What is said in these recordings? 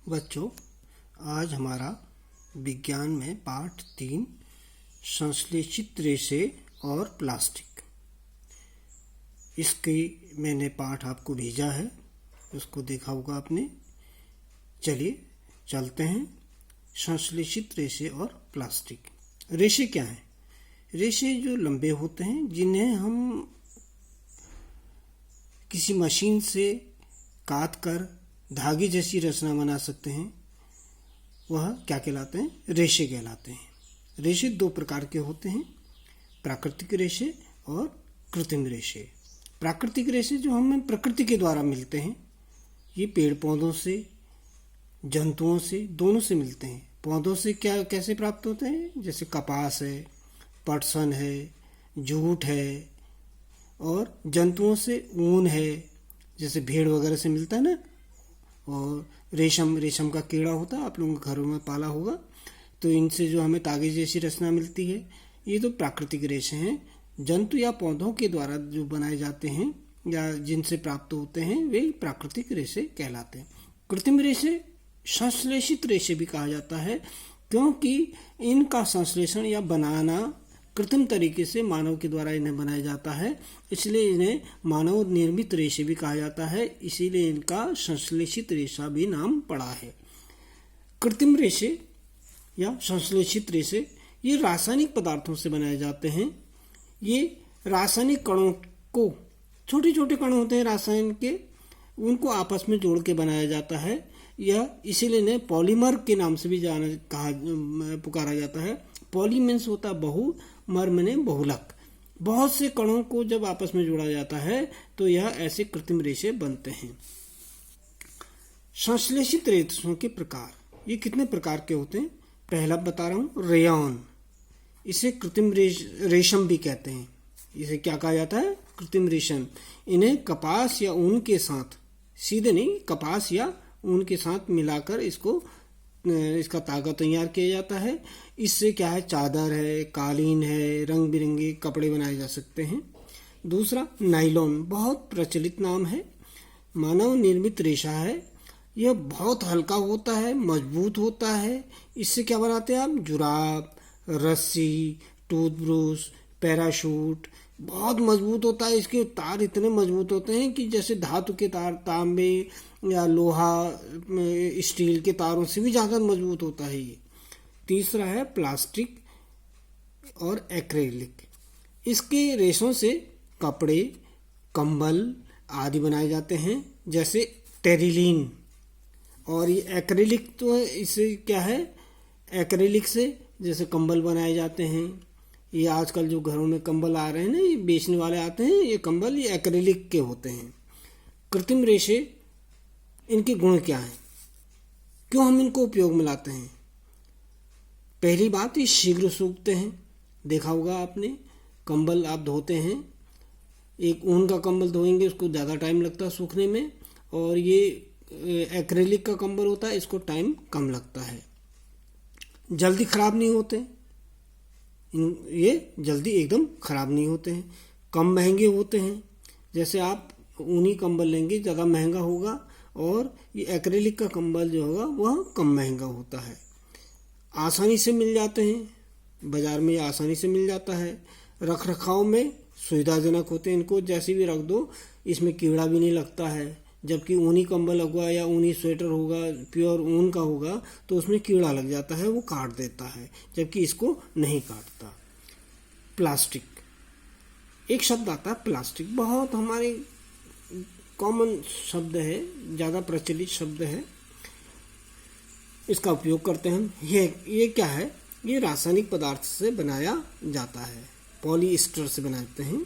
बच्चों, आज हमारा विज्ञान में पाठ 3 संश्लेषित रेशे और प्लास्टिक। इसकी मैंने पाठ आपको भेजा है, उसको देखा होगा आपने। चलिए चलते हैं। संश्लेषित रेशे और प्लास्टिक। रेशे क्या हैं? रेशे जो लंबे होते हैं, जिन्हें हम किसी मशीन से काट कर धागे जैसी रचना बना सकते हैं, वह क्या कहलाते हैं? रेशे कहलाते हैं। रेशे 2 प्रकार के होते हैं, प्राकृतिक रेशे और कृत्रिम रेशे। प्राकृतिक रेशे जो हमें प्रकृति के द्वारा मिलते हैं, ये पेड़ पौधों से, जंतुओं से, दोनों से मिलते हैं। पौधों से कैसे प्राप्त होते हैं? जैसे कपास है, पटसन है, जूट है, और जंतुओं से ऊन है, जैसे भेड़ वगैरह से मिलता है ना। और रेशम का कीड़ा होता है, आप लोगों के घरों में पाला होगा। तो इनसे जो हमें तागे जैसी रचना मिलती है, ये तो प्राकृतिक रेशे हैं। जंतु या पौधों के द्वारा जो बनाए जाते हैं या जिनसे प्राप्त होते हैं, वे प्राकृतिक रेशे कहलाते हैं। कृत्रिम रेशे संश्लेषित रेशे भी कहा जाता है, क्योंकि इनका संश्लेषण या बनाना कृत्रिम तरीके से मानव के द्वारा इन्हें बनाया जाता है, इसलिए इन्हें मानव निर्मित रेशे भी कहा जाता है। इसीलिए इनका संश्लेषित रेशा भी नाम पड़ा है। कृत्रिम रेशे या संश्लेषित रेशे ये रासायनिक पदार्थों से बनाए जाते हैं। ये रासायनिक कणों को, छोटे छोटे कण होते हैं रासायन के, उनको आपस में जोड़ के बनाया जाता है। यह इसीलिए इन्हें पॉलीमर के नाम से भी पुकारा जाता है। पॉली मीन्स होता बहु, मर माने बहुलक। बहुत से कणों को जब आपस में जोड़ा जाता है तो यह ऐसे कृत्रिम रेशे बनते हैं। संश्लेषित रेशों के प्रकार, ये कितने प्रकार के होते हैं? पहला बता रहा हूँ, रेयॉन। इसे कृत्रिम रेशम भी कहते हैं। इसे क्या कहा जाता है? कृत्रिम रेशम। इन्हें कपास या ऊन के साथ, सीधे नहीं, कपास या ऊन के साथ मिलाकर इसका तागा तैयार किया जाता है। इससे क्या है, चादर है, कालीन है, रंग बिरंगे कपड़े बनाए जा सकते हैं। दूसरा नायलॉन, बहुत प्रचलित नाम है, मानव निर्मित रेशा है। यह बहुत हल्का होता है, मजबूत होता है। इससे क्या बनाते हैं आप? जुराब, रस्सी, टूथब्रश, पैराशूट। बहुत मजबूत होता है। इसके तार इतने मजबूत होते हैं कि जैसे धातु के तार, तांबे या लोहा, स्टील के तारों से भी ज़्यादा मजबूत होता है ये। तीसरा है प्लास्टिक और एक्रेलिक। इसके रेशों से कपड़े, कंबल आदि बनाए जाते हैं, जैसे टेरिलीन। और ये एक्रेलिक तो इससे क्या है, एक्रेलिक से जैसे कंबल बनाए जाते हैं। ये आजकल जो घरों में कंबल आ रहे हैं ना, ये बेचने वाले आते हैं, ये कंबल ये एक्रेलिक के होते हैं। कृत्रिम रेशे, इनके गुण क्या हैं? क्यों हम इनको उपयोग में लाते हैं? पहली बात, ये शीघ्र सूखते हैं। देखा होगा आपने, कंबल आप धोते हैं, एक ऊन का कंबल धोएंगे उसको ज़्यादा टाइम लगता है सूखने में, और ये एक्रेलिक का कंबल होता है, इसको टाइम कम लगता है। जल्दी ख़राब नहीं होते, ये जल्दी एकदम ख़राब नहीं होते हैं। कम महंगे होते हैं। जैसे आप ऊनी कंबल लेंगे ज़्यादा महंगा होगा, और ये एक्रेलिक का कंबल जो होगा वह कम महंगा होता है। आसानी से मिल जाते हैं, बाज़ार में आसानी से मिल जाता है। रख रखाव में सुविधाजनक होते हैं, इनको जैसे भी रख दो इसमें कीड़ा भी नहीं लगता है। जबकि ऊनी कंबल होगा या ऊनी स्वेटर होगा, प्योर ऊन का होगा, तो उसमें कीड़ा लग जाता है, वो काट देता है, जबकि इसको नहीं काटता। प्लास्टिक, एक शब्द आता है प्लास्टिक, बहुत हमारे कॉमन शब्द है, ज़्यादा प्रचलित शब्द है, इसका उपयोग करते हैं हम। ये क्या है? ये रासायनिक पदार्थ से बनाया जाता है, पॉलीएस्टर से बनाते हैं।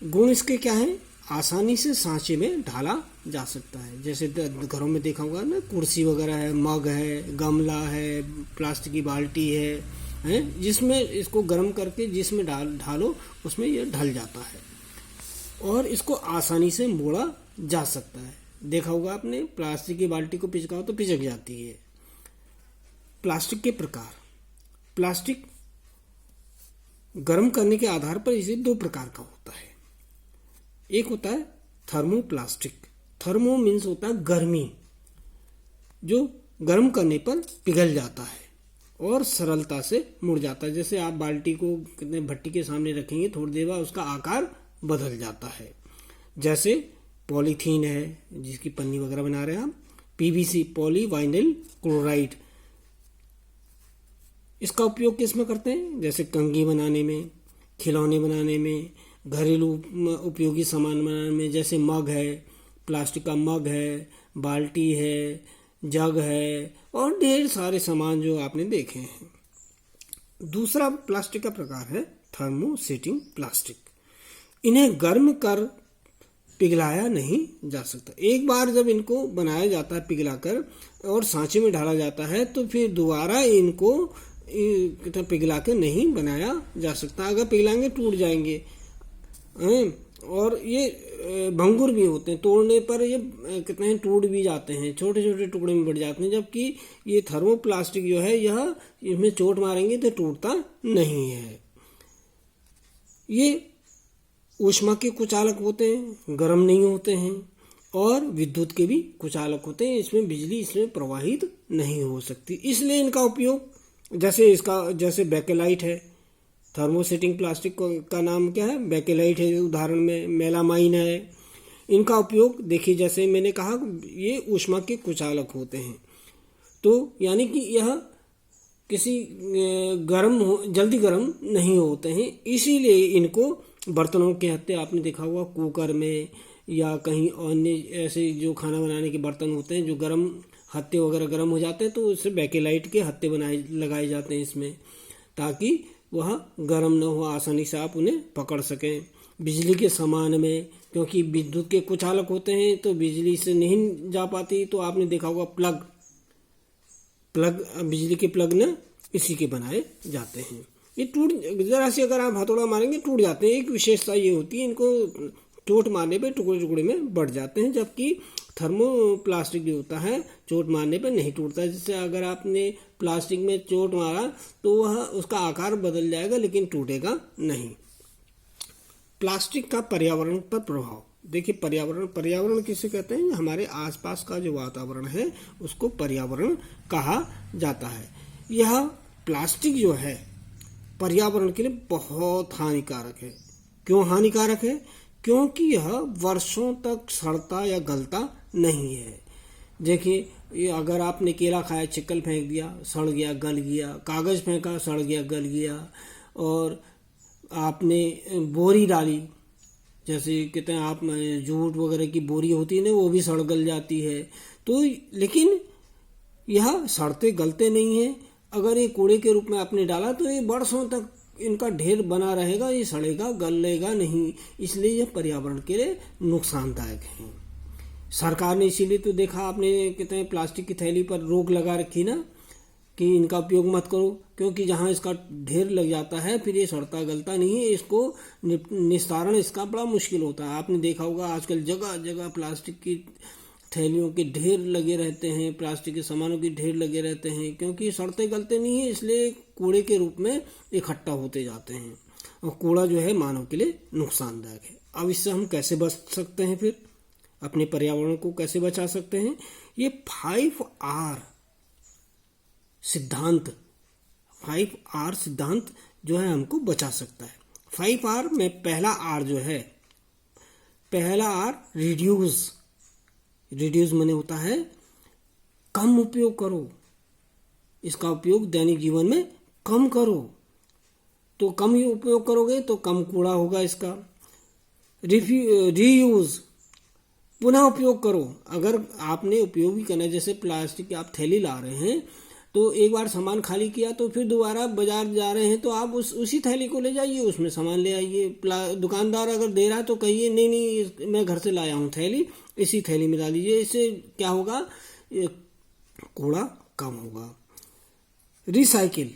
गुण इसके क्या है? आसानी से सांचे में ढाला जा सकता है। जैसे घरों में देखा होगा ना, कुर्सी वगैरह है, मग है, गमला है, प्लास्टिक की बाल्टी है, जिसमें इसको गर्म करके जिसमें ढालो उसमें ये ढल जाता है, और इसको आसानी से मोड़ा जा सकता है। देखा होगा आपने, प्लास्टिक की बाल्टी को पिचकाओ तो पिचक जाती है। प्लास्टिक के प्रकार, प्लास्टिक गर्म करने के आधार पर इसे 2 प्रकार का होता है। एक होता है थर्मोप्लास्टिक। थर्मो मीन्स होता है गर्मी, जो गर्म करने पर पिघल जाता है और सरलता से मुड़ जाता है। जैसे आप बाल्टी को कितने भट्टी के सामने रखेंगे, थोड़ी देर बाद उसका आकार बदल जाता है। जैसे पॉलीथीन है जिसकी पन्नी वगैरह बना रहे हैं आप, पीवीसी पॉली वाइनिल क्लोराइड, इसका उपयोग किस में करते हैं? जैसे कंघी बनाने में, खिलौने बनाने में, घरेलू उपयोगी सामान बनाने में, जैसे मग है, प्लास्टिक का मग है, बाल्टी है, जग है और ढेर सारे सामान जो आपने देखे हैं। दूसरा प्लास्टिक का प्रकार है थर्मोसेटिंग प्लास्टिक। इन्हें गर्म कर पिघलाया नहीं जा सकता। एक बार जब इनको बनाया जाता है पिघलाकर और सांचे में ढाला जाता है तो फिर दोबारा इनको पिघला के नहीं बनाया जा सकता। अगर पिघलाएंगे टूट जाएंगे और ये भंगुर भी होते हैं, तोड़ने पर ये कितने हैं टूट भी जाते हैं, छोटे छोटे टुकड़े में बढ़ जाते हैं। जबकि ये थर्मोप्लास्टिक जो है यह इसमें चोट मारेंगे तो टूटता नहीं है। ये ऊष्मा के कुचालक होते हैं, गर्म नहीं होते हैं और विद्युत के भी कुचालक होते हैं। इसमें बिजली इसमें प्रवाहित नहीं हो सकती, इसलिए इनका उपयोग जैसे बेकेलाइट है, थर्मोसेटिंग प्लास्टिक का नाम क्या है? बेकेलाइट है। उदाहरण में मेलामाइन है। इनका उपयोग देखिए, जैसे मैंने कहा ये ऊष्मा के कुचालक होते हैं, तो यानी कि यह किसी जल्दी गर्म नहीं होते हैं, इसीलिए इनको बर्तनों के हत्थे आपने देखा होगा कुकर में या कहीं अन्य ऐसे जो खाना बनाने के बर्तन होते हैं जो गर्म हत्थे वगैरह गर्म हो जाते हैं तो उससे बेकेलाइट के हत्थे लगाए जाते हैं इसमें, ताकि वह गर्म न हो, आसानी से आप उन्हें पकड़ सकें। बिजली के सामान में, क्योंकि विद्युत के कुचालक होते हैं तो बिजली से नहीं जा पाती, तो आपने देखा होगा प्लग बिजली के प्लग न इसी के बनाए जाते हैं। ये टूट जरा से अगर आप हथौड़ा मारेंगे टूट जाते हैं। एक विशेषता ये होती है इनको चोट मारने पे टुकड़े टुकड़े में बढ़ जाते हैं, जबकि थर्मोप्लास्टिक जो होता है चोट मारने पे नहीं टूटता। जैसे अगर आपने प्लास्टिक में चोट मारा तो वह उसका आकार बदल जाएगा लेकिन टूटेगा नहीं। प्लास्टिक का पर्यावरण पर प्रभाव देखिए। पर्यावरण किसे कहते हैं? हमारे आसपास का जो वातावरण है उसको पर्यावरण कहा जाता है। यह प्लास्टिक जो है पर्यावरण के लिए बहुत हानिकारक है। क्यों हानिकारक है? क्योंकि यह वर्षों तक सड़ता या गलता नहीं है। देखिए, ये अगर आपने केला खाया, चिक्कल फेंक दिया, सड़ गया, गल गया, कागज़ फेंका, सड़ गया, गल गया, और आपने बोरी डाली, जैसे कहते हैं आप जूट वगैरह की बोरी होती है ना, वो भी सड़ गल जाती है। तो लेकिन यह सड़ते गलते नहीं है। अगर ये कूड़े के रूप में आपने डाला तो ये वर्षों तक इनका ढेर बना रहेगा, ये सड़ेगा गलेगा नहीं, इसलिए यह पर्यावरण के लिए नुकसानदायक है। सरकार ने इसीलिए तो देखा आपने कहते हैं प्लास्टिक की थैली पर रोक लगा रखी ना कि इनका उपयोग मत करो, क्योंकि जहाँ इसका ढेर लग जाता है फिर ये सड़ता गलता नहीं है, इसको निस्तारण इसका बड़ा मुश्किल होता है। आपने देखा होगा आजकल जगह जगह प्लास्टिक की थैलियों के ढेर लगे रहते हैं, प्लास्टिक के सामानों के ढेर लगे रहते हैं, क्योंकि सड़ते गलते नहीं है, इसलिए कूड़े के रूप में इकट्ठा होते जाते हैं और कूड़ा जो है मानव के लिए नुकसानदायक है। अब इससे हम कैसे बच सकते हैं? फिर अपने पर्यावरण को कैसे बचा सकते हैं? ये 5R सिद्धांत जो है हमको बचा सकता है। 5R में पहला R जो है, पहला R रिड्यूस माने होता है कम उपयोग करो। इसका उपयोग दैनिक जीवन में कम करो, तो कम ही उपयोग करोगे तो कम कूड़ा होगा इसका। रीयूज पुनः उपयोग करो। अगर आपने उपयोग भी करना है, जैसे प्लास्टिक की आप थैली ला रहे हैं तो एक बार सामान खाली किया तो फिर दोबारा बाजार जा रहे हैं तो आप उसी थैली को ले जाइए, उसमें सामान ले आइए। दुकानदार अगर दे रहा है तो कहिए नहीं मैं घर से लाया हूँ थैली, इसी थैली में डालिए। इससे क्या होगा? कूड़ा कम होगा। रिसाइकिल,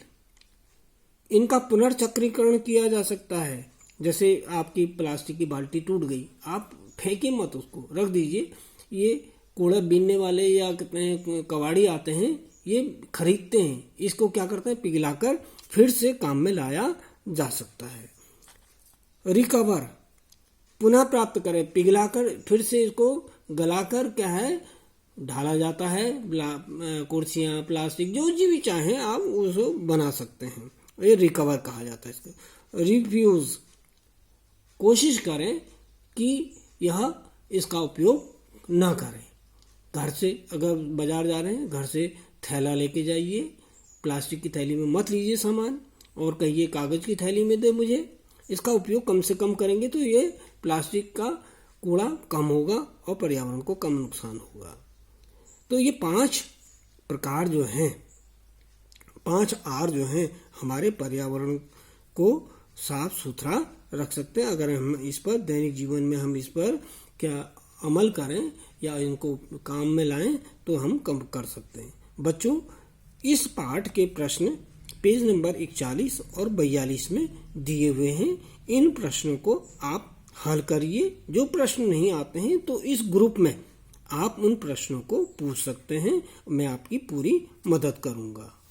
इनका पुनर्चक्रीकरण किया जा सकता है। जैसे आपकी प्लास्टिक की बाल्टी टूट गई, आप फेंके मत, उसको रख दीजिए। ये कूड़ा बीनने वाले या कितने कबाड़ी आते हैं, ये खरीदते हैं, इसको क्या करते हैं? पिघलाकर फिर से काम में लाया जा सकता है। रिकवर, पुनः प्राप्त करें, पिघलाकर फिर से इसको गलाकर क्या है ढाला जाता है, कुर्सियाँ, प्लास्टिक, जो भी चाहें आप उसको बना सकते हैं। ये रिकवर कहा जाता है इसको। रिफ्यूज़, कोशिश करें कि यह इसका उपयोग ना करें। घर से अगर बाजार जा रहे हैं, घर से थैला लेके जाइए, प्लास्टिक की थैली में मत लीजिए सामान, और कहिए कागज़ की थैली में दे मुझे। इसका उपयोग कम से कम करेंगे तो ये प्लास्टिक का कूड़ा कम होगा और पर्यावरण को कम नुकसान होगा। तो ये 5 प्रकार जो हैं, 5 आर जो हैं, हमारे पर्यावरण को साफ सुथरा रख सकते हैं। अगर हम इस पर दैनिक जीवन में हम इस पर क्या अमल करें या इनको काम में लाएं तो हम कम कर सकते हैं। बच्चों, इस पाठ के प्रश्न पेज नंबर 41 और 42 में दिए हुए हैं। इन प्रश्नों को आप हल करिए। जो प्रश्न नहीं आते हैं तो इस ग्रुप में आप उन प्रश्नों को पूछ सकते हैं, मैं आपकी पूरी मदद करूंगा।